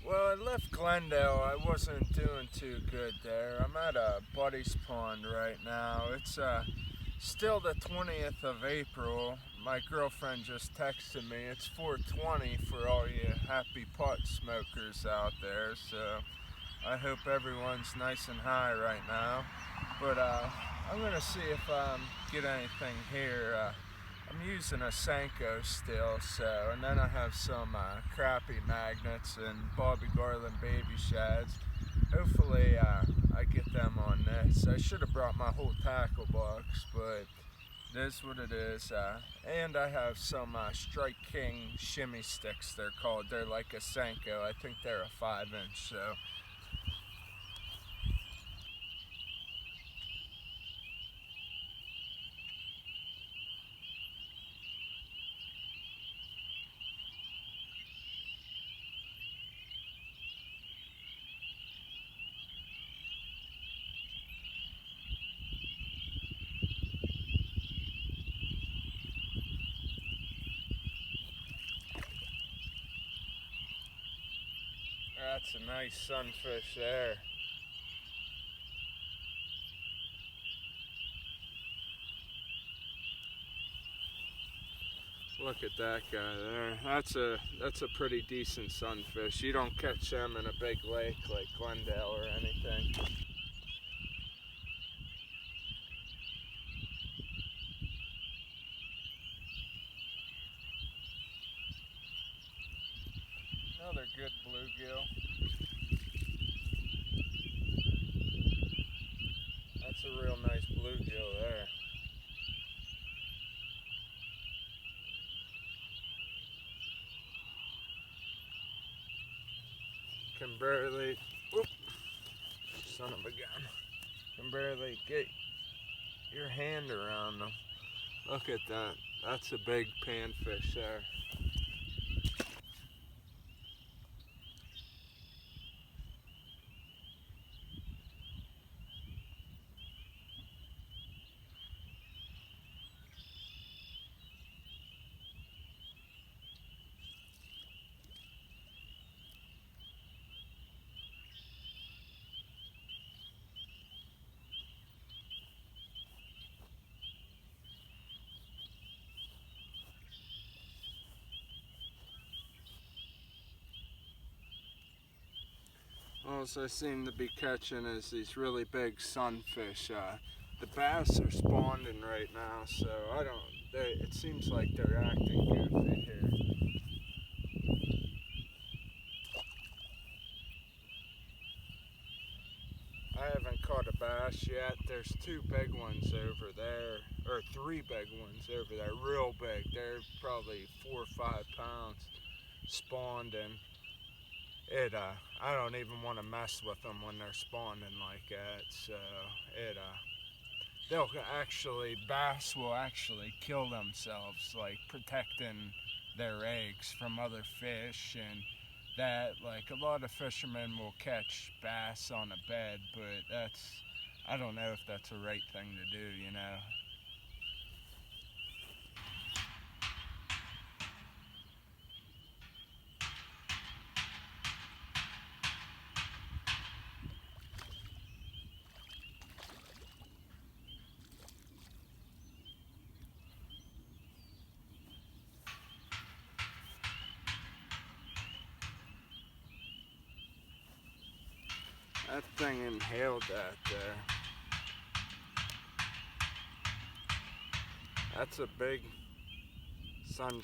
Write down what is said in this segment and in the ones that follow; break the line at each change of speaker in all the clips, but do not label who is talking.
Well, I left Glendale. I wasn't doing too good there. I'm at a buddy's pond right now. It's still the 20th of April. My girlfriend just texted me. It's 4:20 for all you happy pot smokers out there. So I hope everyone's nice and high right now. But I'm gonna see if I get anything here. I'm using a Senko still, and then I have some crappie magnets and Bobby Garland baby shads. Hopefully I get them on this. I should have brought my whole tackle box, but it is what it is. And I have some Strike King shimmy sticks, they're called. They're like a Senko. I think they're a 5-inch, so. That's a nice sunfish there. Look at that guy there. That's a pretty decent sunfish. You don't catch them in a big lake like Glendale or anything. Another good bluegill. That's a real nice bluegill there. Can barely, whoop, son of a gun. Can barely get your hand around them. Look at that. That's a big panfish there. All I seem to be catching is these really big sunfish. The bass are spawning right now, so it seems like they're acting goofy here. I haven't caught a bass yet. There's 2 big ones over there, or 3 big ones over there, real big. They're probably 4 or 5 pounds spawned, and I don't even want to mess with them when they're spawning like that. So bass will actually kill themselves, like protecting their eggs from other fish, and that, like, a lot of fishermen will catch bass on a bed, but I don't know if that's the right thing to do. That thing inhaled that there. That's a big sun.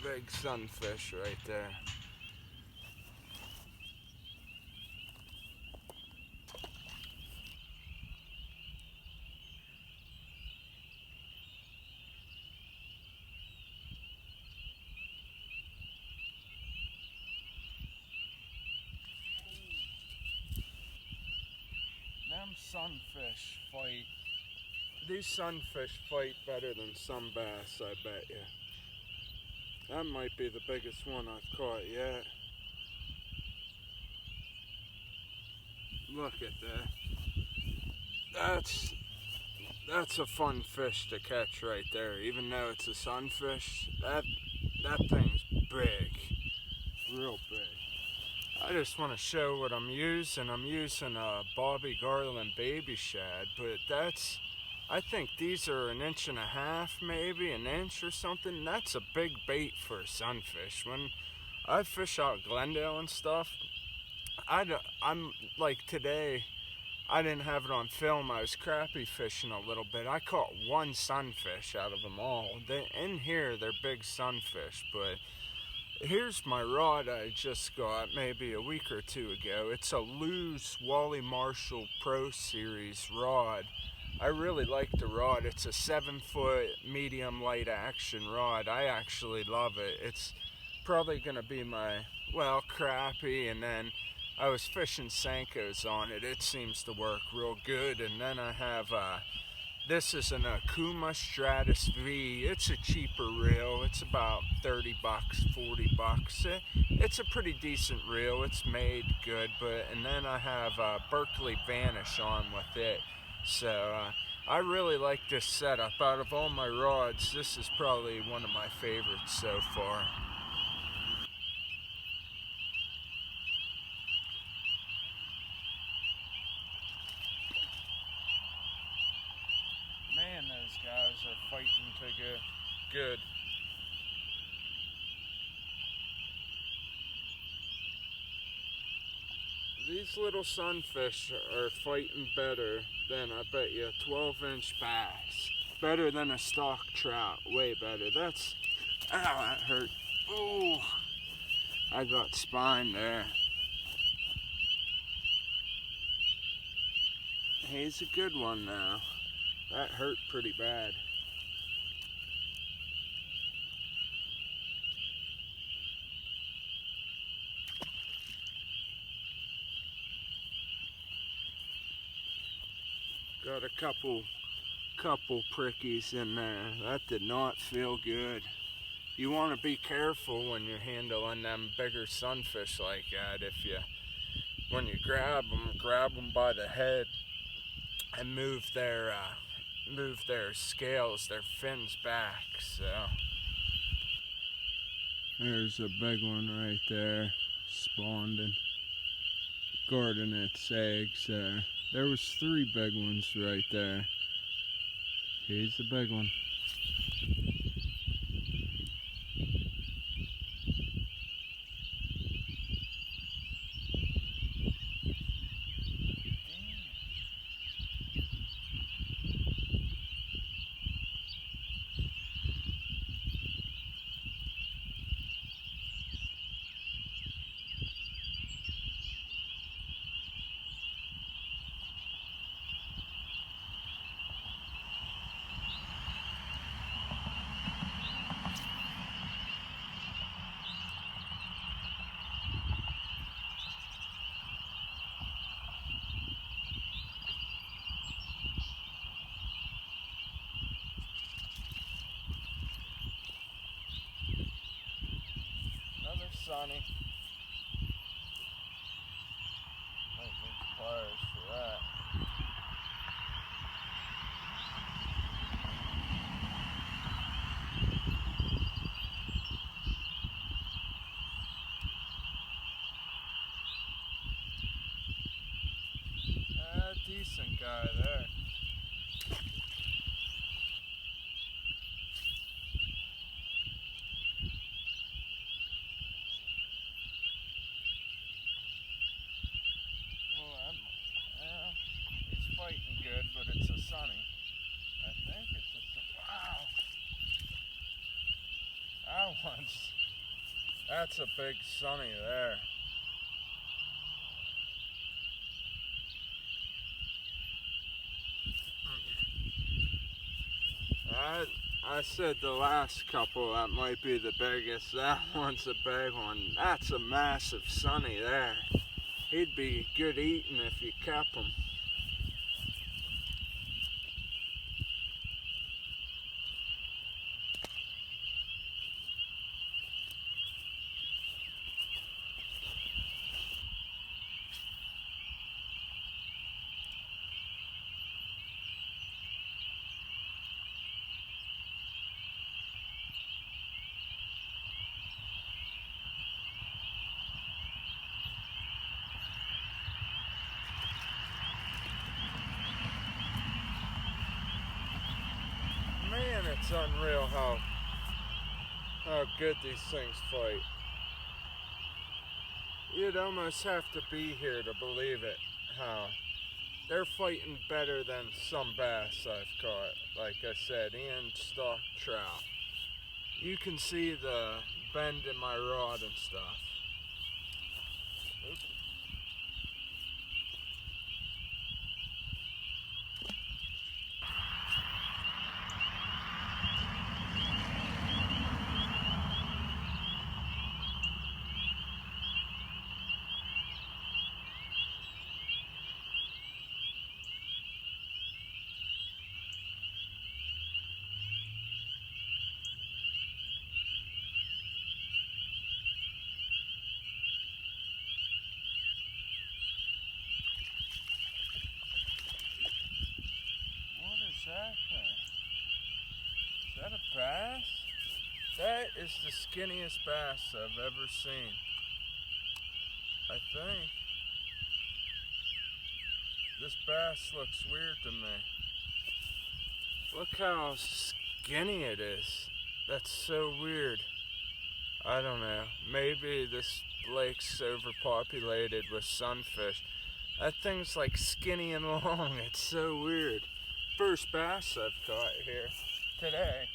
Big sunfish right there. These sunfish fight better than some bass, I bet you. That might be the biggest one I've caught yet. Look at that. That's a fun fish to catch right there. Even though it's a sunfish, that thing's big, real big. I just want to show what I'm using. I'm using a Bobby Garland baby shad, but I think these are 1.5 inches, maybe an inch or something. That's a big bait for a sunfish. When I fish out Glendale and stuff, I'm like today, I didn't have it on film. I was crappie fishing a little bit. I caught one sunfish out of them all. In here, they're big sunfish, but here's my rod I just got maybe a week or two ago. It's a loose Wally Marshall Pro Series rod. I really like the rod. It's a 7-foot medium light action rod. I actually love it. It's probably going to be my, well, crappie, and then I was fishing Senkos on it. It seems to work real good. And then I have this is an Akuma Stratus V. It's a cheaper reel. It's about 30 bucks, 40 bucks. It's a pretty decent reel. It's made good. And then I have Berkeley Vanish on with it. So I really like this setup. Out of all my rods, this is probably one of my favorites so far. Man, those guys are fighting to get good. These little sunfish are fighting better than, I bet you, a 12-inch bass. Better than a stock trout, way better. Ow, that hurt. Oh, I got spine there. He's a good one now. That hurt pretty bad. Got a couple prickies in there. That did not feel good. You want to be careful when you're handling them bigger sunfish like that. When you grab them by the head and move their scales, their fins back. So there's a big one right there, spawned and guarding its eggs there. There was 3 big ones right there. Here's the big one. Another sunny. Might need pliers for that. Decent guy there. He's fighting good, but it's a sunny. I think it's wow. That's a big sunny there. I said the last couple, that might be the biggest. That one's a big one. That's a massive sunny there. He'd be good eating if you kept him. It's unreal how good these things fight. You'd almost have to be here to believe it, how they're fighting better than some bass I've caught. Like I said, Ian stock trout. You can see the bend in my rod and stuff. Oops. What is that thing? Is that a bass? That is the skinniest bass I've ever seen. I think. This bass looks weird to me. Look how skinny it is. That's so weird. I don't know. Maybe this lake's overpopulated with sunfish. That thing's like skinny and long. It's so weird. First bass I've caught here today.